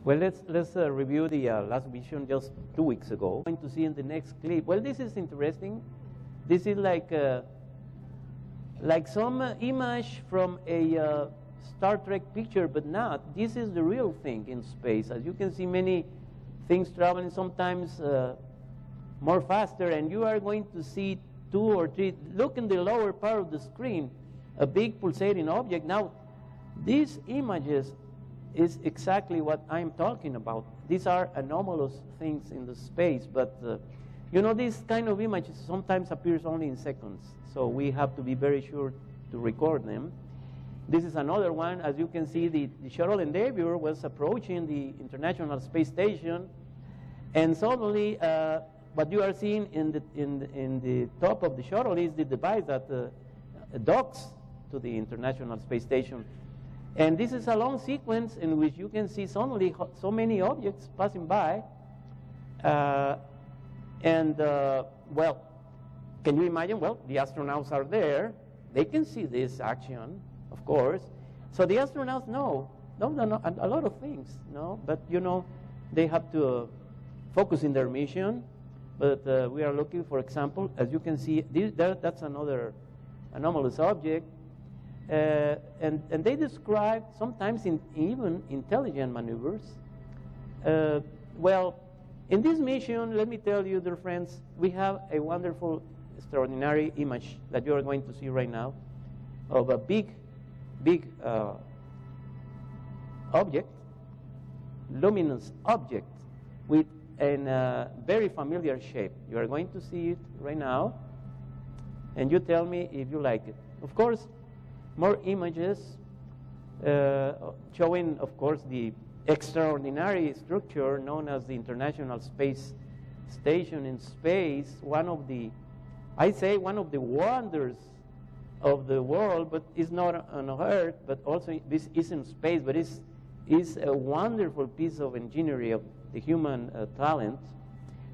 Well, let's review the last vision just 2 weeks ago. Going to see in the next clip. Well, this is interesting. This is like some image from a Star Trek picture, but not. This is the real thing in space. As you can see, many things traveling sometimes more faster, and you are going to see 2 or 3. Look in the lower part of the screen, a big pulsating object. Now, these images is exactly what I'm talking about. These are anomalous things in the space, but you know, this kind of images sometimes appears only in seconds, so we have to be very sure to record them. This is another one. As you can see, the shuttle Endeavour was approaching the International Space Station, and suddenly what you are seeing in the top of the shuttle is the device that docks to the International Space Station. And this is a long sequence in which you can see suddenly so many objects passing by. Well, can you imagine? Well, the astronauts are there. They can see this action, of course. So the astronauts know a lot of things, no? But, you know, they have to focus in their mission. But we are looking, for example, as you can see, that's another anomalous object. And they describe sometimes even intelligent maneuvers. Well, in this mission, let me tell you, dear friends, we have a wonderful, extraordinary image that you are going to see right now of a big object, luminous object with a very familiar shape. You are going to see it right now, and you tell me if you like it. Of course, more images showing, of course, the extraordinary structure known as the International Space Station in space, I say one of the wonders of the world, but it's not on Earth, but also this is in space, but it's a wonderful piece of engineering of the human talent.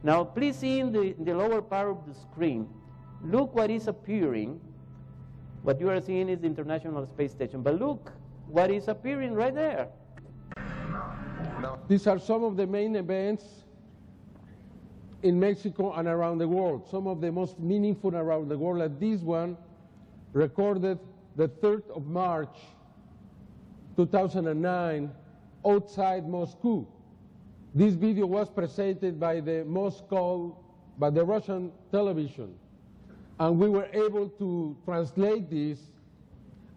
Now, please see in the lower part of the screen, look what is appearing. What you are seeing is the International Space Station, but look what is appearing right there. These are some of the main events in Mexico and around the world, some of the most meaningful around the world, like this one, recorded the 3rd of March, 2009, outside Moscow. This video was presented by the Russian television, and we were able to translate this,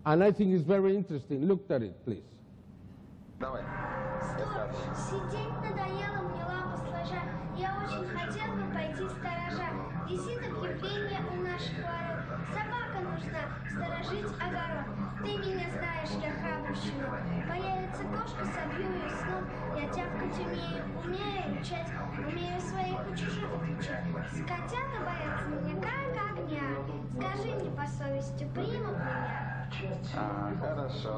and I think it's very interesting. Look at it, please. Давай. Сидеть надоело мне, лапы сложа. Я очень хотел бы пойти сторожа. Висит объявление у наших ворот. Собака нужна, сторожить огород. Ты меня знаешь, я храбрый щенок. Появится кошка, собью ее сном. Я тявкать умею рычать. Умею своих у чужих отличать. Котята боятся меня как огня. Скажи мне по совести, примут меня? Хорошо.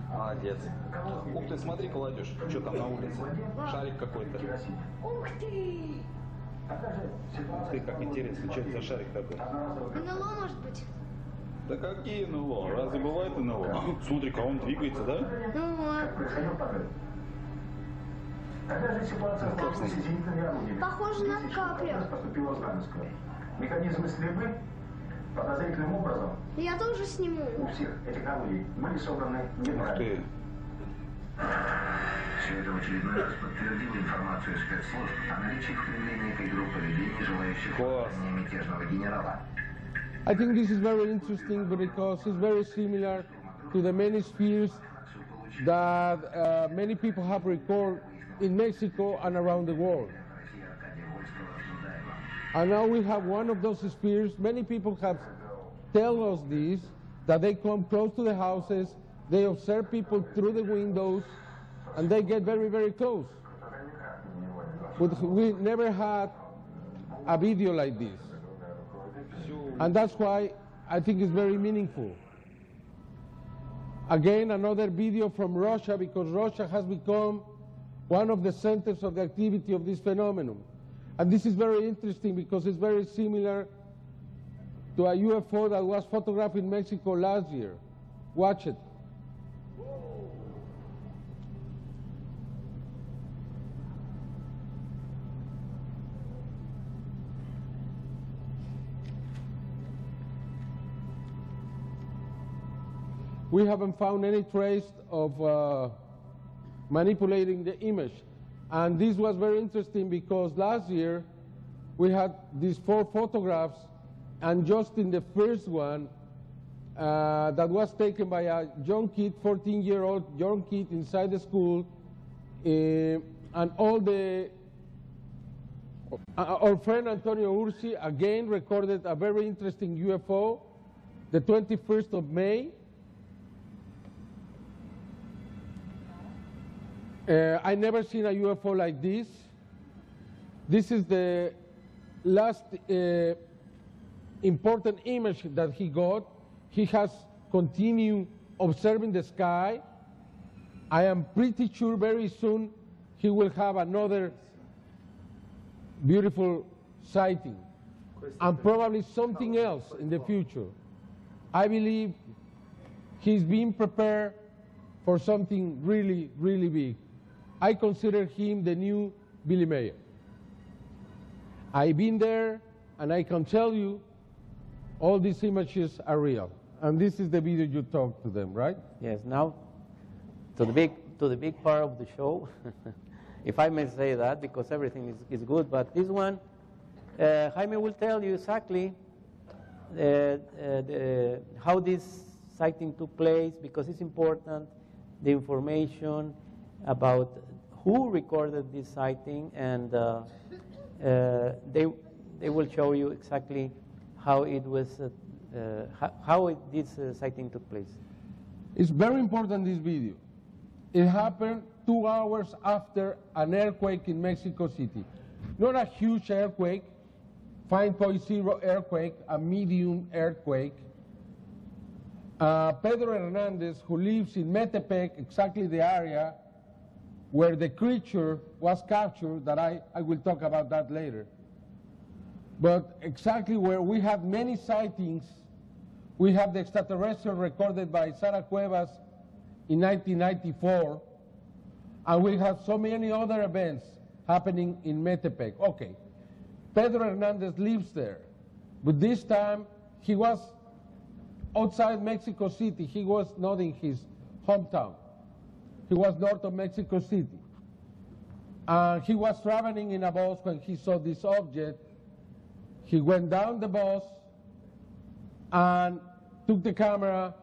Молодец. Ух ты, смотри, молодежь, что там на улице? Шарик какой-то. Ух ты! Ух ты, как интересно, что это за шарик такой? НЛО, может быть? Да какие НЛО? Разве бывает НЛО? Смотри-ка, он двигается, да? Ну вот. Похоже на каплю. Механизмы стрельбы подозрительным образом. Я тоже сниму. У всех этих орудий были собраны генералы. Все это в очередной раз подтвердило информацию спецслужб о наличии в Кремле некой группы людей, не желающих выполнения мятежного генерала. I think this is very interesting because it's very similar to the many spheres that many people have recorded in Mexico and around the world. And now we have one of those spheres. Many people have told us this, that they come close to the houses, they observe people through the windows, and they get very, very close. But we never had a video like this. And that's why I think it's very meaningful. Again, another video from Russia, because Russia has become one of the centers of the activity of this phenomenon. And this is very interesting because it's very similar to a UFO that was photographed in Mexico last year. Watch it. we haven't found any trace of manipulating the image. And this was very interesting because last year we had these 4 photographs, and just in the first one that was taken by a young kid, 14-year-old young kid inside the school, and all the our friend Antonio Ursi again recorded a very interesting UFO the 21st of May. I never seen a UFO like this. This is the last important image that he got. He has continued observing the sky. I am pretty sure very soon he will have another beautiful sighting, and probably something else in the future. I believe he's being prepared for something really, really big. I consider him the new Billy Mayer. I've been there, and I can tell you all these images are real. And this is the video you talked to them, right? Yes. Now, to the big part of the show, if I may say that, because everything is good. But this one, Jaime will tell you exactly how this sighting took place, because it's important, the information about who recorded this sighting, and they will show you exactly how it was, this sighting took place. It's very important, this video. It happened 2 hours after an earthquake in Mexico City. Not a huge earthquake, 5.0 earthquake, a medium earthquake. Pedro Hernandez, who lives in Metepec, exactly the area where the creature was captured, that I will talk about that later. But exactly where we have many sightings. We have the extraterrestrial recorded by Sara Cuevas in 1994, and we have so many other events happening in Metepec. Okay, Pedro Hernandez lives there, but this time he was outside Mexico City. He was not in his hometown. He was north of Mexico City. He was traveling in a bus when he saw this object. He went down the bus and took the camera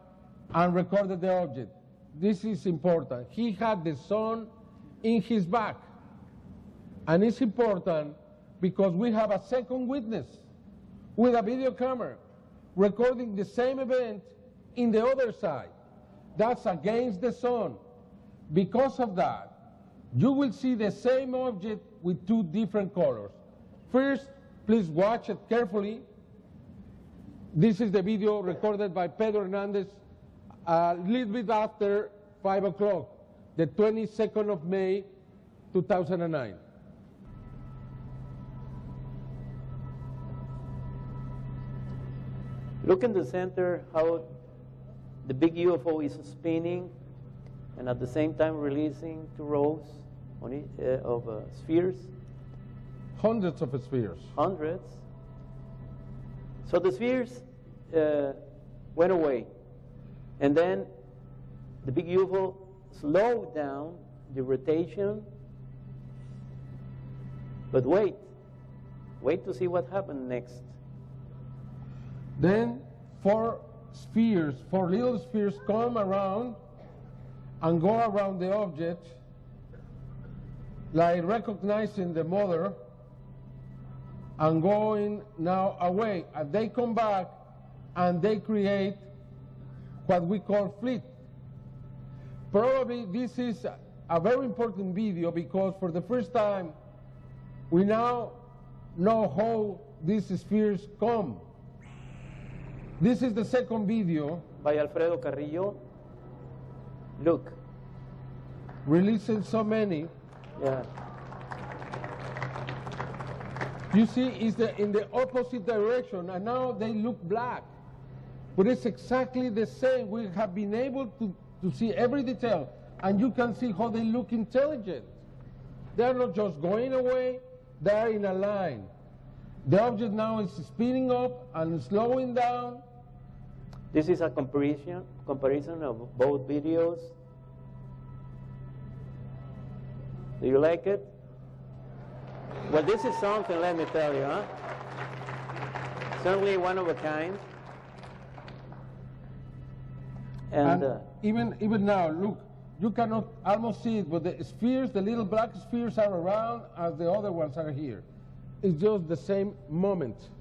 and recorded the object. This is important. He had the sun in his back. And it's important because we have a second witness with a video camera recording the same event in the other side. That's against the sun. Because of that, you will see the same object with 2 different colors. First, please watch it carefully. This is the video recorded by Pedro Hernandez a little bit after 5 o'clock, the 22nd of May, 2009. Look in the center how the big UFO is spinning and at the same time releasing 2 rows on it, of spheres. Hundreds of spheres. Hundreds. So the spheres went away. And then the big UFO slowed down the rotation. But wait to see what happened next. Then 4 little spheres come around and go around the object, like recognizing the mother and going now away. And they come back and they create what we call fleet. Probably this is a very important video because for the first time we now know how these spheres come. This is the second video by Alfredo Carrillo. Look. Releasing so many. Yeah. You see, it's in the opposite direction, and now they look black. But it's exactly the same. We have been able to see every detail, and you can see how they look intelligent. They're not just going away, they're in a line. The object now is speeding up and slowing down. This is a comparison of both videos. Do you like it? Well, this is something, let me tell you, huh? Certainly one of a kind. And even now, look, you cannot almost see it, but the spheres, the little black spheres are around as the other ones are here. It's just the same moment.